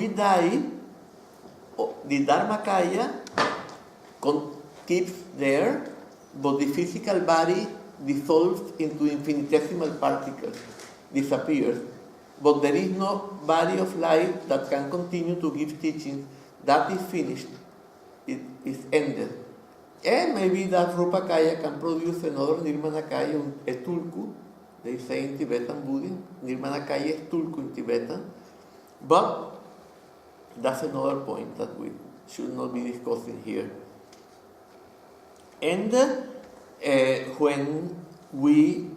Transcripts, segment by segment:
we die, the Dharmakaya keeps there, but the physical body dissolves into infinitesimal particles, disappears. But there is no body of light that can continue to give teachings. That is finished. It is ended. And maybe that Rupakaya can produce another Nirmanakaya, a tulku. They say in Tibetan Buddhism, Nirmanakaya is tulku in Tibetan. But that's another point that we should not be discussing here. And when we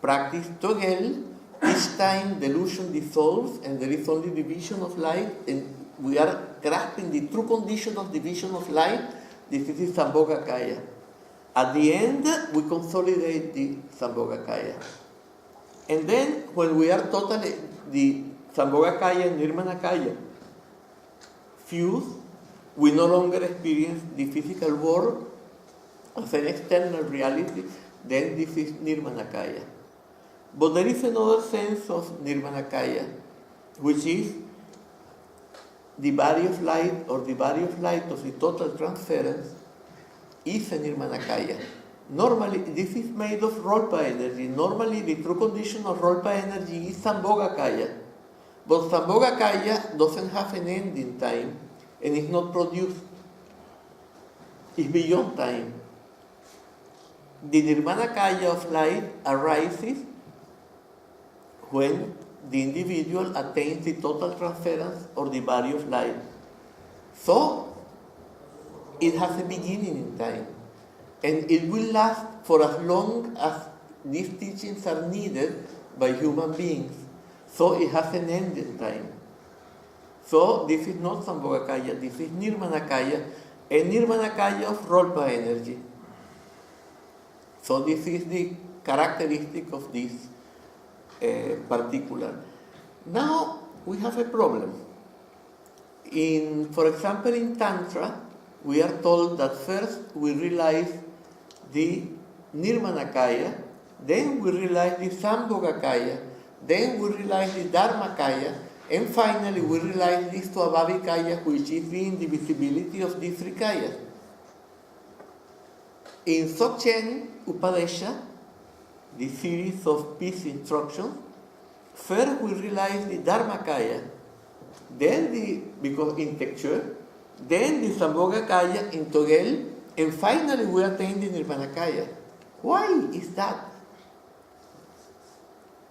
practice rgal, each time delusion dissolves and there is only division of light, and we are grasping the true condition of division of light, this is Sambhogakaya. At the end, we consolidate the Sambhogakaya. And then, when we are totally, the Sambhogakaya and Nirmanakaya fuse, we no longer experience the physical world as an external reality, then this is Nirmanakaya. But there is another sense of Nirmanakaya, which is the body of light, or the body of light of the total transference, is a Nirmanakaya. Normally, this is made of Rolpa energy. Normally, the true condition of Rolpa energy is Sambhogakaya. But Sambhogakaya doesn't have an end in time, and is not produced. It's beyond time. The Nirmanakaya of light arises when the individual attains the total transference or the body of light. So, it has a beginning in time. And it will last for as long as these teachings are needed by human beings. So, it has an end in time. So, this is not Sambhogakaya, this is Nirmanakaya, a Nirmanakaya of Rolpa energy. So, this is the characteristic of this particular. Now, we have a problem. For example, in Tantra, we are told that first we realize the Nirmanakaya, then we realize the Sambhogakaya, then we realize the Dharmakaya, and finally we realize the Swabhavikaya, which is the indivisibility of these three kayas. In Dzogchen Upadesha, the series of peace instructions, first we realize the Dharmakaya, then because in texture, then the Sambhogakaya in rgal, and finally we attain the Nirmanakaya. Why is that?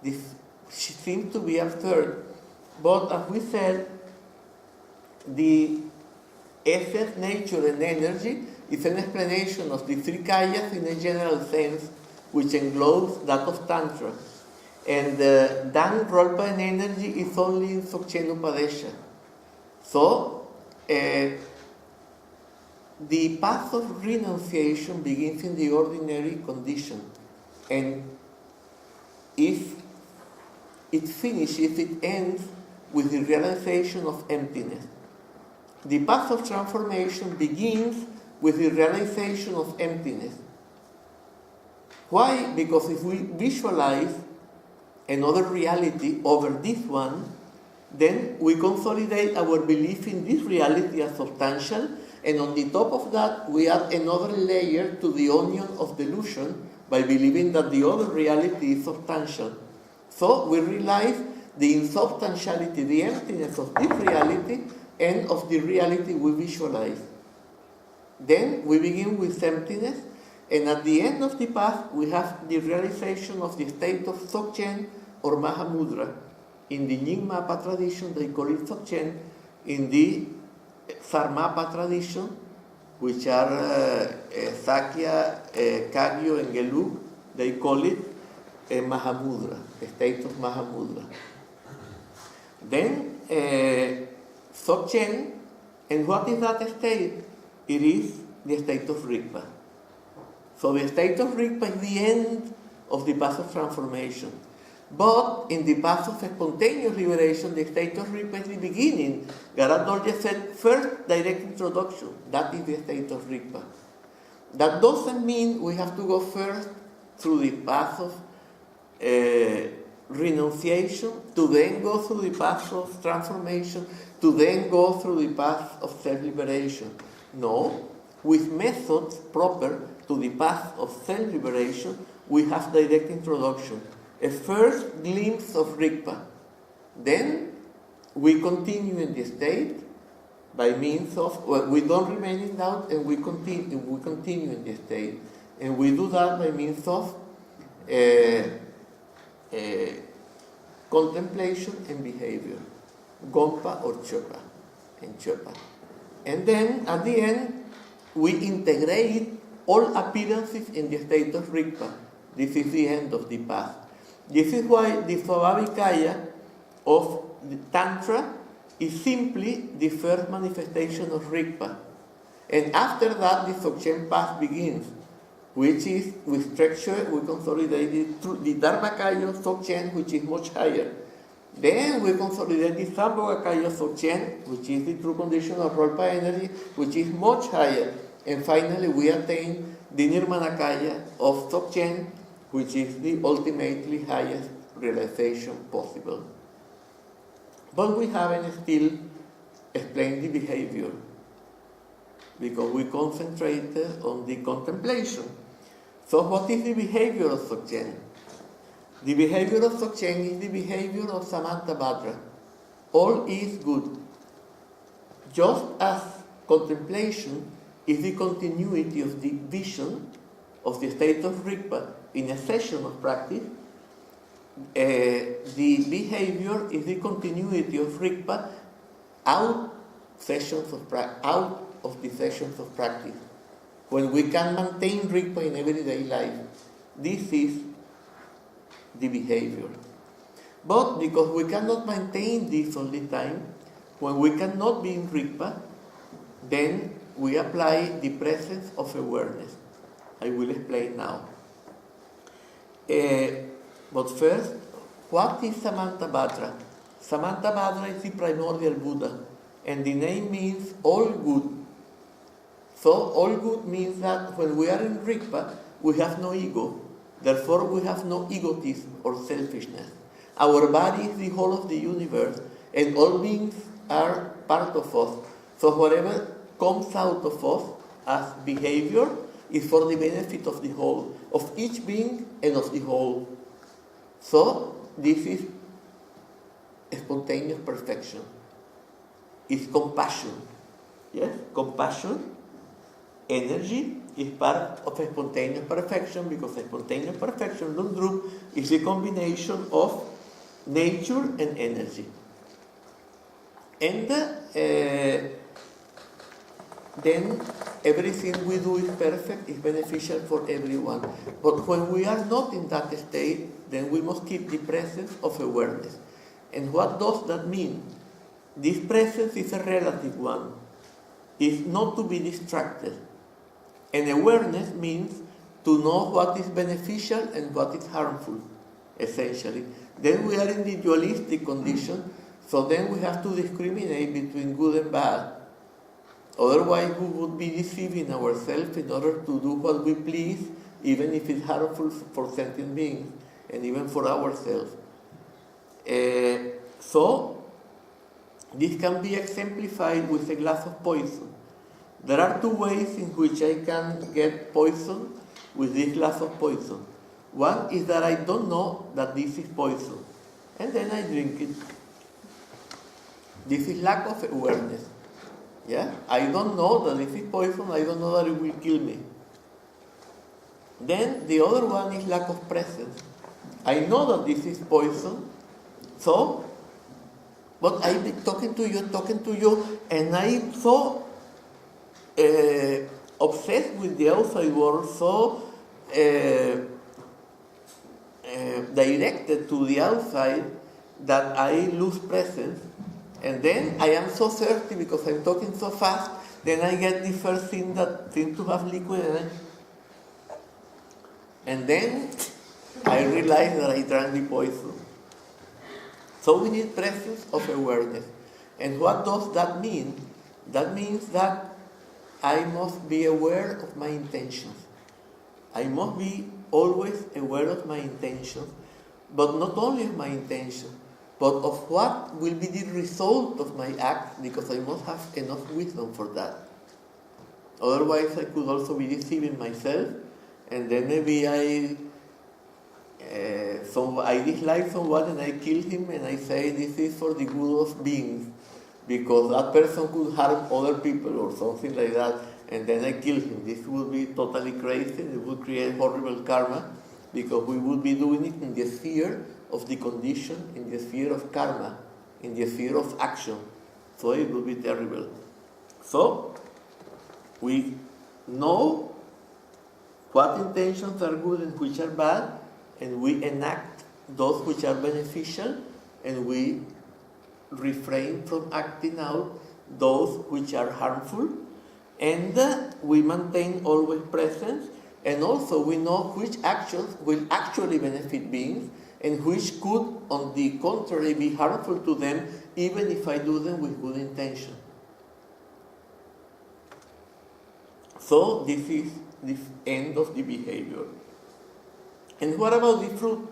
This seems to be absurd. But as we said, the essence, nature, and energy is an explanation of the three kayas in a general sense, which englobes that of Tantra. And Dan Rolpa and energy is only in Dzogchen Upadesha. So, the path of renunciation begins in the ordinary condition. And if it finishes, it ends with the realization of emptiness. The path of transformation begins with the realization of emptiness. Why? Because if we visualize another reality over this one, then we consolidate our belief in this reality as substantial, and on the top of that, we add another layer to the onion of delusion by believing that the other reality is substantial. So we realize the insubstantiality, the emptiness of this reality and of the reality we visualize. Then we begin with emptiness, and at the end of the path, we have the realization of the state of Dzogchen or Mahamudra. In the Nyingmapa tradition, they call it Dzogchen. In the Sarmapa tradition, which are Sakya, Kagyu, and Gelug, they call it Mahamudra, a state of Mahamudra. Then Dzogchen, and what is that state? It is the state of Rigpa. So the state of Rigpa is the end of the path of transformation. But in the path of spontaneous liberation, the state of Rigpa is the beginning. Garab Dorje said, first direct introduction. That is the state of Rigpa. That doesn't mean we have to go first through the path of renunciation to then go through the path of transformation, to then go through the path of self-liberation. No, with methods proper to the path of self-liberation, we have direct introduction, a first glimpse of Rigpa. Then we continue in the state by means of, well, we don't remain in doubt, and we continue in the state. And we do that by means of contemplation and behavior, Gompa or Chopa, and Chopa. And then at the end, we integrate all appearances in the state of Rigpa. This is the end of the path. This is why the Sambhogakaya of the Tantra is simply the first manifestation of Rigpa. And after that, the Dzogchen path begins, which is, we structure, we consolidate it through the Dharmakaya of Dzogchen, which is much higher. Then we consolidate the Sambhogakaya of Dzogchen, which is the true condition of Rolpa energy, which is much higher. And finally, we attain the Nirmanakaya of Dzogchen, which is the ultimately highest realization possible. But we haven't still explained the behavior, because we concentrated on the contemplation. So what is the behavior of Dzogchen? The behavior of Dzogchen is the behavior of Samantabhadra. All is good. Just as contemplation is the continuity of the vision of the state of Rigpa in a session of practice, the behavior is the continuity of Rigpa out of the sessions of practice. When we can maintain Rigpa in everyday life, this is the behavior. But because we cannot maintain this all the time, when we cannot be in Rigpa, then we apply the presence of awareness. I will explain now. But first, what is Samantabhadra? Samantabhadra is the primordial Buddha, and the name means all good. So all good means that when we are in Rigpa, we have no ego. Therefore, we have no egotism or selfishness. Our body is the whole of the universe, and all beings are part of us. So whatever comes out of us as behavior is for the benefit of the whole, of each being and of the whole. So this is spontaneous perfection. It's compassion. Yes, compassion, energy is part of a spontaneous perfection, because a spontaneous perfection, Lundrup, is a combination of nature and energy. And then everything we do is perfect, is beneficial for everyone. But when we are not in that state, then we must keep the presence of awareness. And what does that mean? This presence is a relative one. It's not to be distracted. And awareness means to know what is beneficial and what is harmful, essentially. Then we are in the dualistic condition, so then we have to discriminate between good and bad. Otherwise, we would be deceiving ourselves in order to do what we please, even if it's harmful for sentient beings, and even for ourselves. So, this can be exemplified with a glass of poison. There are two ways in which I can get poison with this glass of poison. One is that I don't know that this is poison, and then I drink it. This is lack of awareness. Yeah? I don't know that this is poison, I don't know that it will kill me. Then the other one is lack of presence. I know that this is poison, so, but I've been talking to you, and I'm so obsessed with the outside world, so directed to the outside, that I lose presence. And then I am so thirsty because I'm talking so fast, then I get the first thing that seems to have liquid in it. And then I realize that I drank the poison. So we need presence of awareness. And what does that mean? That means that I must be aware of my intentions. I must be always aware of my intentions, but not only of my intention, but of what will be the result of my act, because I must have enough wisdom for that. Otherwise, I could also be deceiving myself, and then maybe I dislike someone and I kill him and I say this is for the good of beings, because that person could harm other people or something like that, and then I kill him. This would be totally crazy. It would create horrible karma, because we would be doing it in the sphere of the condition, in the sphere of karma, in the sphere of action. So it would be terrible. So we know what intentions are good and which are bad, and we enact those which are beneficial, and we refrain from acting out those which are harmful, and we maintain always presence, and also we know which actions will actually benefit beings and which could, on the contrary, be harmful to them, even if I do them with good intention. So this is the end of the behavior. And what about the fruit?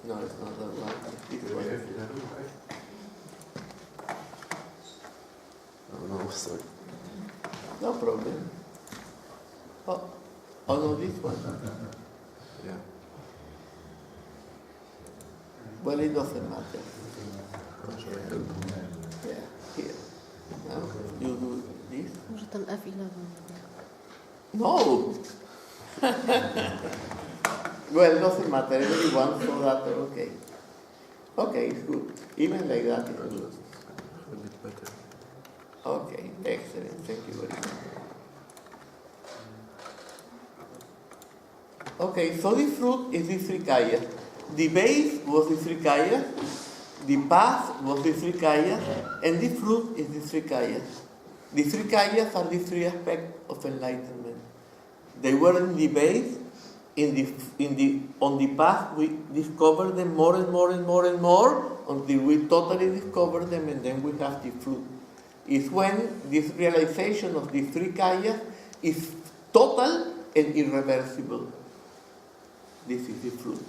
No, it's not that one. It's this one. Oh, no, sorry. No problem. Oh no, this one. Yeah. Well, it doesn't matter. How should I help? Yeah, here. Now, you do this. Może tam F11. No! Well, it doesn't matter. Everyone saw that, okay. Okay, it's good. Even like that, it's good. A bit better. Okay, excellent. Thank you very much. Okay, so the fruit is the Trikaya. The base was the Trikaya, the path was the Trikaya, and the fruit is the Trikaya. The Trikayas are the three aspects of enlightenment. They were in the base. On the path, we discover them more and more and more and more until we totally discover them, and then we have the fruit. It's when this realization of the three kayas is total and irreversible. This is the fruit.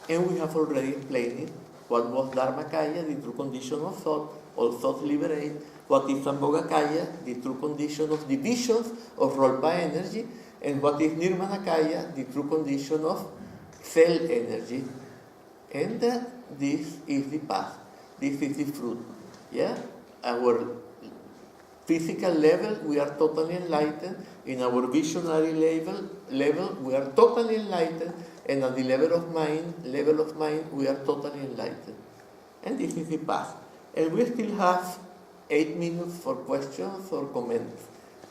And we have already explained it. What was Dharmakaya, the true condition of thought, all thoughts liberate. What is Sambhogakaya, the true condition of divisions of role by energy. And what is Nirmanakaya, the true condition of cell energy. And this is the path. This is the fruit. Yeah? Our physical level, we are totally enlightened. In our visionary level, we are totally enlightened. And at the level of mind, we are totally enlightened. And this is the path. And we still have 8 minutes for questions or comments,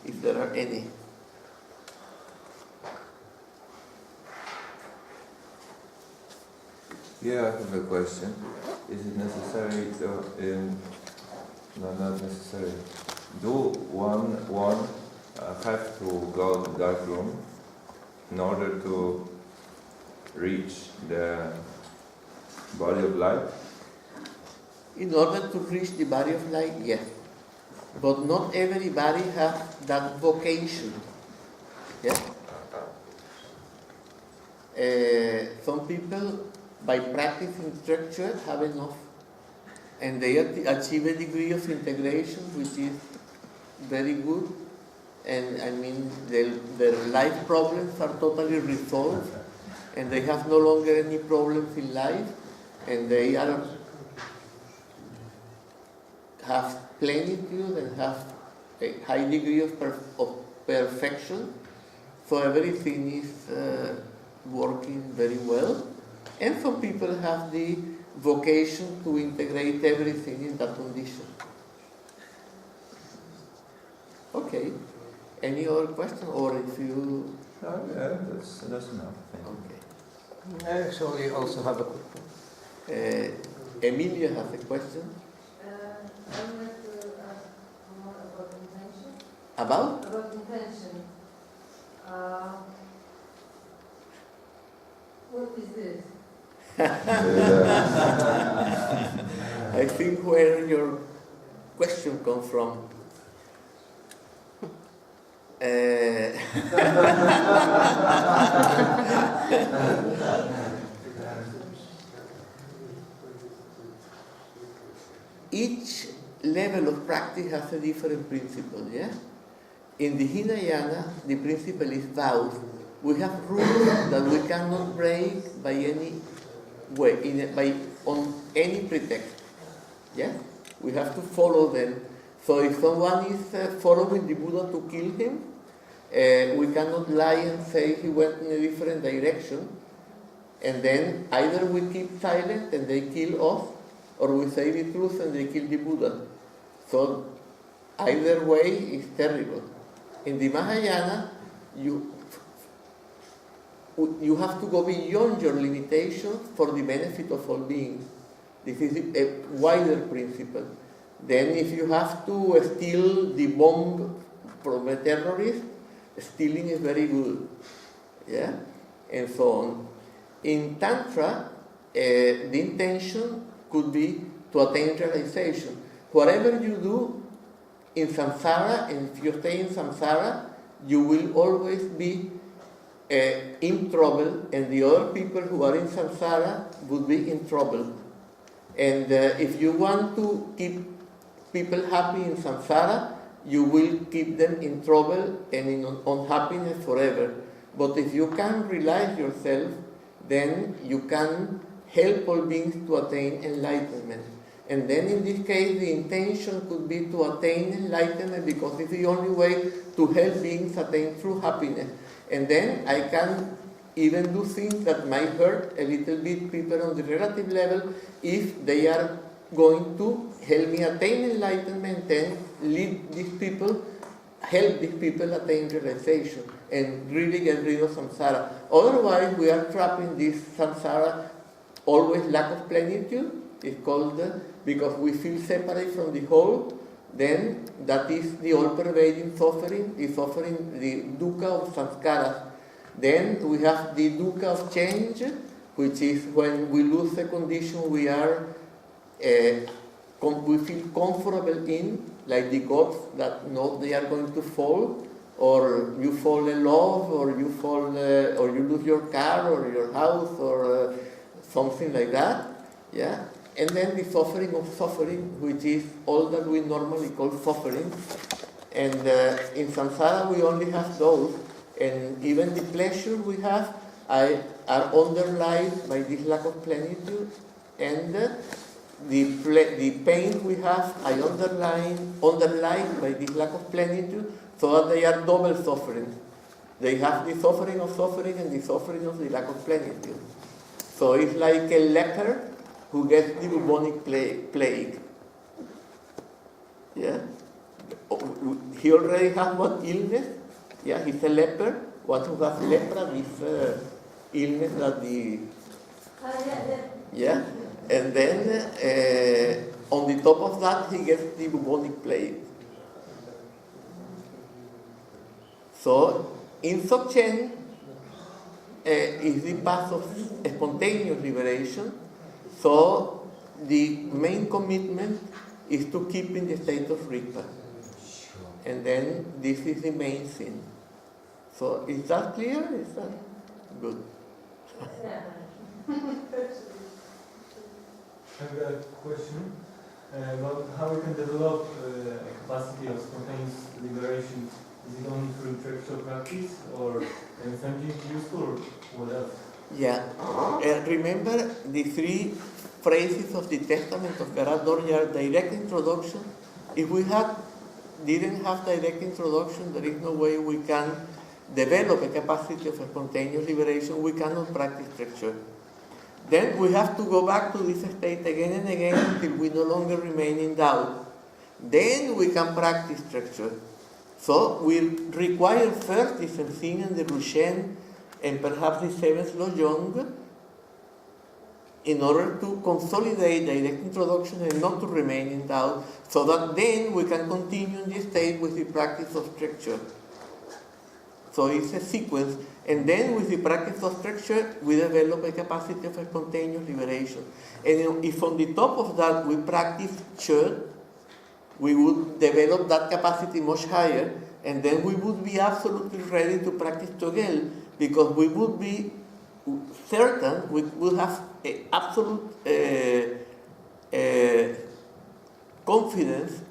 if there are any. Yeah, I have a question. Is it necessary to, no, not necessary. Do one have to go to the dark room in order to reach the body of light? In order to reach the body of light, yes. But not everybody has that vocation. Yeah? Some people, by practicing structure, have enough. And they achieve a degree of integration which is very good. And I mean, their life problems are totally resolved. And they have no longer any problems in life. And they have plenitude and have a high degree of perfection. So everything is working very well. And some people have the vocation to integrate everything in that condition. Okay. Any other question? Or if you... No, yeah, that's enough. Thank you. Okay. I actually also have a quick one. Emilia has a question. I would like to ask more about intention. About? About intention. What is this? I think where your question comes from. Each level of practice has a different principle, yeah? In the Hinayana, the principle is vows. We have rules that we cannot break by any way, on any pretext, yeah? We have to follow them. So if someone is following the Buddha to kill him, we cannot lie and say he went in a different direction, and then either we keep silent and they kill us, or we say the truth and they kill the Buddha. So either way is terrible. In the Mahayana, you have to go beyond your limitations for the benefit of all beings. This is a wider principle. Then if you have to steal the bomb from a terrorist, stealing is very good. Yeah? And so on. In Tantra, the intention could be to attain realization. Whatever you do in samsara, and if you stay in samsara, you will always be in trouble, and the other people who are in samsara would be in trouble. And if you want to keep people happy in samsara, you will keep them in trouble and in unhappiness forever. But if you can realize yourself, then you can help all beings to attain enlightenment. And then in this case, the intention could be to attain enlightenment because it's the only way to help beings attain true happiness. And then I can even do things that might hurt a little bit people on the relative level if they are going to help me attain enlightenment and lead these people, help these people attain realization and really get rid of samsara. Otherwise, we are trapped in this samsara, always lack of plenitude. It's called, because we feel separate from the whole, then that is the all-pervading suffering, the suffering, the dukkha of sanskaras. Then we have the dukkha of change, which is when we lose the condition we are, we feel comfortable in, like the gods that know they are going to fall, or you fall in love, or you fall, or you lose your car or your house, or something like that, yeah. And then the suffering of suffering, which is all that we normally call suffering. And in samsara we only have those, and even the pleasure we have are underlined by this lack of plenitude, and the pain we have are underlined by this lack of plenitude, so that they are double suffering. They have the suffering of suffering and the suffering of the lack of plenitude. So it's like a leper who gets the bubonic plague. Yeah? He already has one illness. Yeah, he's a leper. One who has lepra, this illness that the... Yeah? And then on the top of that, he gets the bubonic plague. So, in Dzogchen is the path of spontaneous liberation. So, the main commitment is to keep in the state of Rigpa. And then this is the main thing. So, is that clear? Is that good? I've got a question about how we can develop a capacity of spontaneous liberation. Is it only through intellectual practice, or is something useful, or what else? Yeah. Remember the three phrases of the Testament of Garadorja, direct introduction. If we didn't have direct introduction, there is no way we can develop a capacity of spontaneous liberation. We cannot practice structure. Then we have to go back to this state again and again until we no longer remain in doubt. Then we can practice structure. So we require first the Sensing and the Rushen and perhaps the seventh Lojong in order to consolidate direct introduction and not to remain in doubt, so that then we can continue in this state with the practice of structure. So it's a sequence, and then with the practice of structure, we develop a capacity of spontaneous liberation. And if on the top of that we practice chod, we would develop that capacity much higher, and then we would be absolutely ready to practice Dzogchen, because we would be certain, we will have absolute confidence,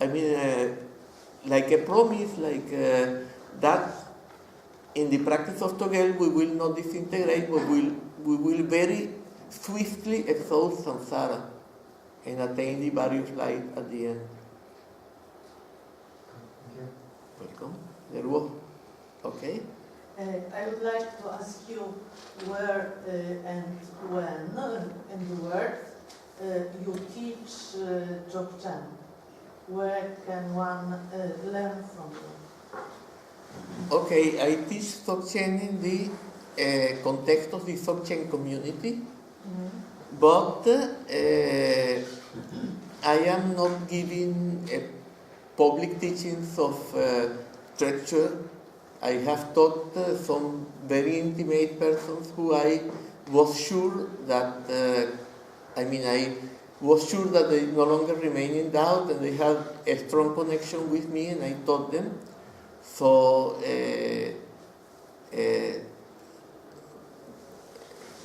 like a promise, like that in the practice of Dzogchen we will not disintegrate, but we will very swiftly exhaust samsara and attain the various light at the end. Welcome. There was. Okay. I would like to ask you where and when in the world you teach Dzogchen. Where can one learn from you? Okay, I teach Dzogchen in the context of the Dzogchen community, but I am not giving public teachings of structure. I have taught some very intimate persons who I was sure that, I was sure that they no longer remain in doubt and they had a strong connection with me, and I taught them. So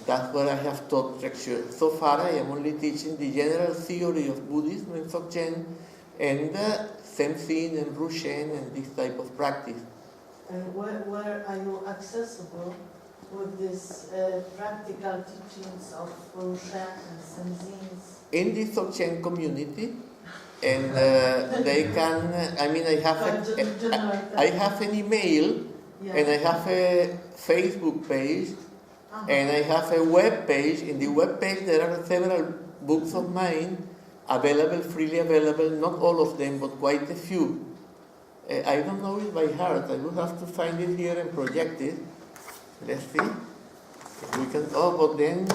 that's where I have taught structure. So far I am only teaching the general theory of Buddhism and Dzogchen, and Semphin and Rushen and this type of practice. And where are you accessible with these practical teachings of Rushen and Semphin? In the Dzogchen community, and they can, I have an email, and I have a Facebook page, and I have a web page. In the web page there are several books of mine available, freely available, not all of them, but quite a few. I don't know it by heart. I will have to find it here and project it. Let's see. We can, but then